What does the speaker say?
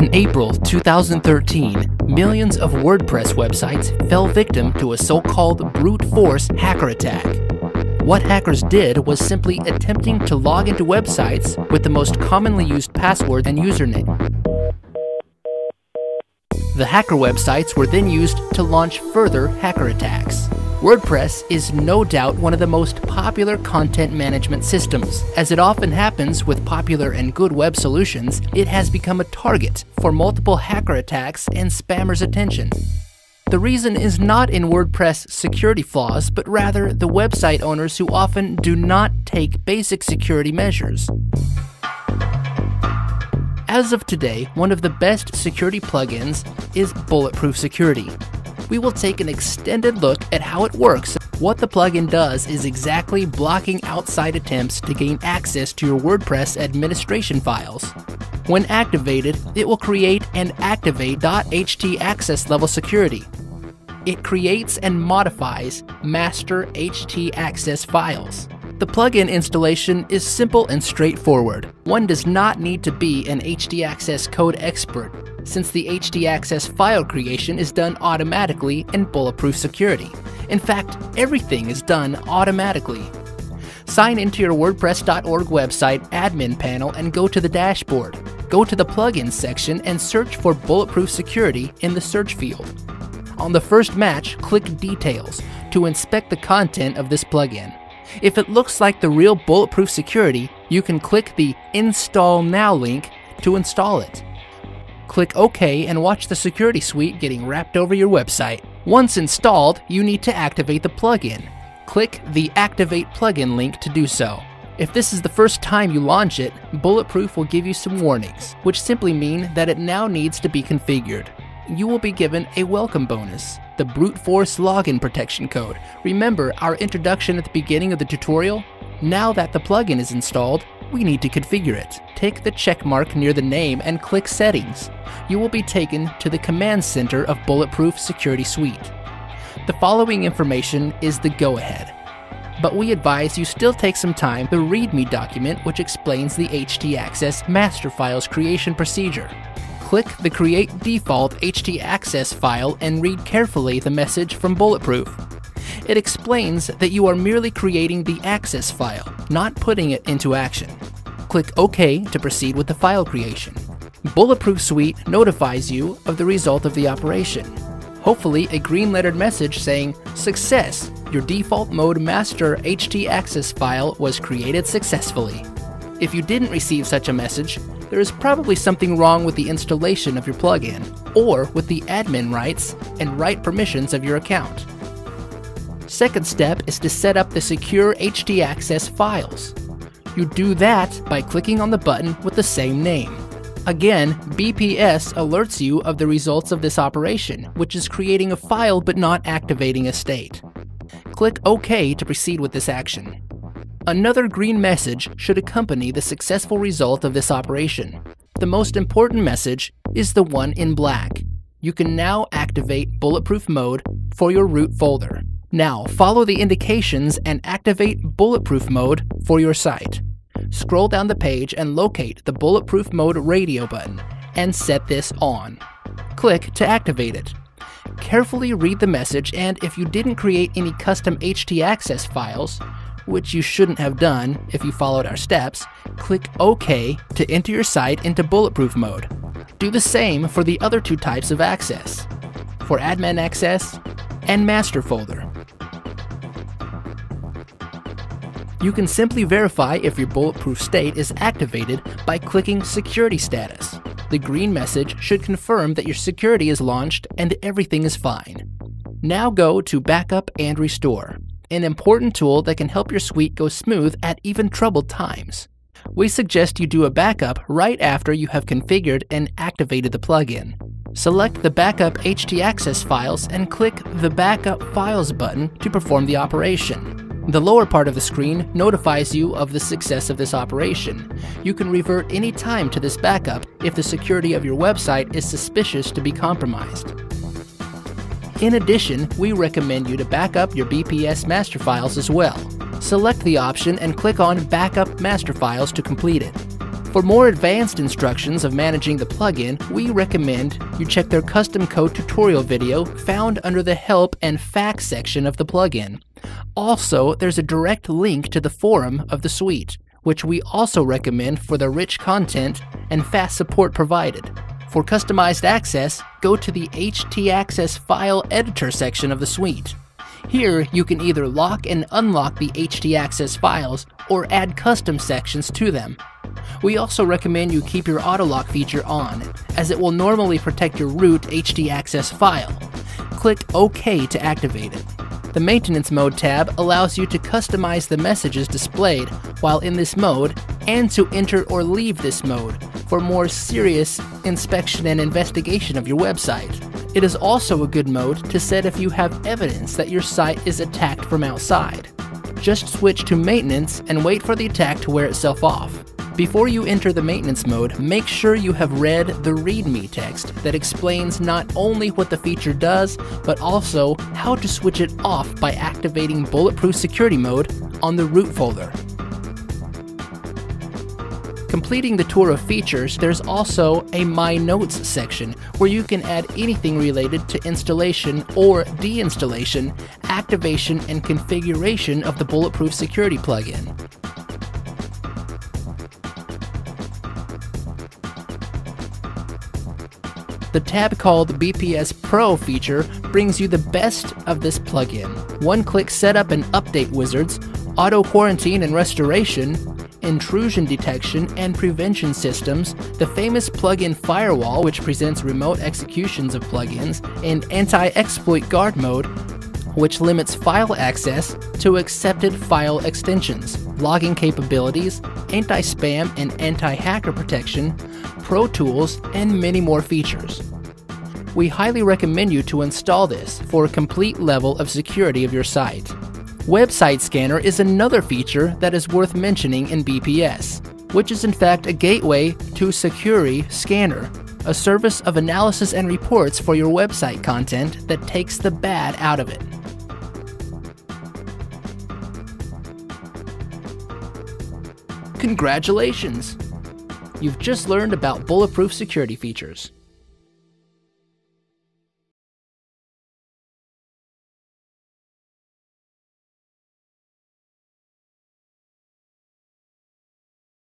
In April 2013, millions of WordPress websites fell victim to a so-called brute force hacker attack. What hackers did was simply attempting to log into websites with the most commonly used password and username. The hacker websites were then used to launch further hacker attacks. WordPress is no doubt one of the most popular content management systems. As it often happens with popular and good web solutions, it has become a target for multiple hacker attacks and spammers' attention. The reason is not in WordPress security flaws, but rather the website owners who often do not take basic security measures. As of today, one of the best security plugins is Bulletproof Security. We will take an extended look at how it works. What the plugin does is exactly blocking outside attempts to gain access to your WordPress administration files. When activated, it will create and activate .htaccess level security. It creates and modifies master htaccess files. The plugin installation is simple and straightforward. One does not need to be an htaccess code expert, since the htaccess file creation is done automatically in Bulletproof Security. In fact, everything is done automatically. Sign into your WordPress.org website admin panel and go to the dashboard. Go to the Plugins section and search for Bulletproof Security in the search field. On the first match, click Details to inspect the content of this plugin. If it looks like the real Bulletproof Security, you can click the Install Now link to install it. Click OK and watch the security suite getting wrapped over your website. Once installed, you need to activate the plugin. Click the Activate Plugin link to do so. If this is the first time you launch it, Bulletproof will give you some warnings, which simply mean that it now needs to be configured. You will be given a welcome bonus, the brute force login protection code. Remember our introduction at the beginning of the tutorial? Now that the plugin is installed, we need to configure it. Take the check mark near the name and click Settings. You will be taken to the Command Center of Bulletproof Security Suite. The following information is the go-ahead, but we advise you still take some time to read the README document which explains the htaccess master files creation procedure. Click the Create Default htaccess file and read carefully the message from Bulletproof. It explains that you are merely creating the access file, not putting it into action. Click OK to proceed with the file creation. Bulletproof Suite notifies you of the result of the operation. Hopefully a green lettered message saying, "Success! Your default mode master htaccess file was created successfully." If you didn't receive such a message, there is probably something wrong with the installation of your plugin, or with the admin rights and write permissions of your account. Second step is to set up the secure htaccess files. You do that by clicking on the button with the same name. Again, BPS alerts you of the results of this operation, which is creating a file but not activating a state. Click OK to proceed with this action. Another green message should accompany the successful result of this operation. The most important message is the one in black. You can now activate Bulletproof mode for your root folder. Now follow the indications and activate Bulletproof mode for your site. Scroll down the page and locate the Bulletproof mode radio button and set this on. Click to activate it. Carefully read the message, and if you didn't create any custom htaccess files, which you shouldn't have done if you followed our steps, click OK to enter your site into Bulletproof mode. Do the same for the other two types of access, for admin access and master folder. You can simply verify if your Bulletproof state is activated by clicking Security Status. The green message should confirm that your security is launched and everything is fine. Now go to Backup and Restore, an important tool that can help your suite go smooth at even troubled times. We suggest you do a backup right after you have configured and activated the plugin. Select the backup htaccess files and click the Backup Files button to perform the operation. The lower part of the screen notifies you of the success of this operation. You can revert any time to this backup if the security of your website is suspicious to be compromised. In addition, we recommend you to back up your BPS master files as well. Select the option and click on Backup Master Files to complete it. For more advanced instructions of managing the plugin, we recommend you check their custom code tutorial video found under the Help and Facts section of the plugin. Also, there's a direct link to the forum of the suite, which we also recommend for the rich content and fast support provided. For customized access, go to the htaccess file editor section of the suite. Here, you can either lock and unlock the htaccess files or add custom sections to them. We also recommend you keep your auto-lock feature on, as it will normally protect your root htaccess file. Click OK to activate it. The Maintenance Mode tab allows you to customize the messages displayed while in this mode and to enter or leave this mode for more serious inspection and investigation of your website. It is also a good mode to set if you have evidence that your site is attacked from outside. Just switch to Maintenance and wait for the attack to wear itself off. Before you enter the maintenance mode, make sure you have read the README text that explains not only what the feature does, but also how to switch it off by activating Bulletproof Security mode on the root folder. Completing the tour of features, there's also a My Notes section where you can add anything related to installation or deinstallation, activation, and configuration of the Bulletproof Security plugin. The tab called BPS Pro feature brings you the best of this plugin. One-click setup and update wizards, auto quarantine and restoration, intrusion detection and prevention systems, the famous plugin firewall which presents remote executions of plugins, and anti-exploit guard mode which limits file access to accepted file extensions, logging capabilities, anti-spam and anti-hacker protection, Pro Tools, and many more features. We highly recommend you to install this for a complete level of security of your site. Website Scanner is another feature that is worth mentioning in BPS, which is in fact a gateway to Security Scanner, a service of analysis and reports for your website content that takes the bad out of it. Congratulations! You've just learned about Bulletproof Security features.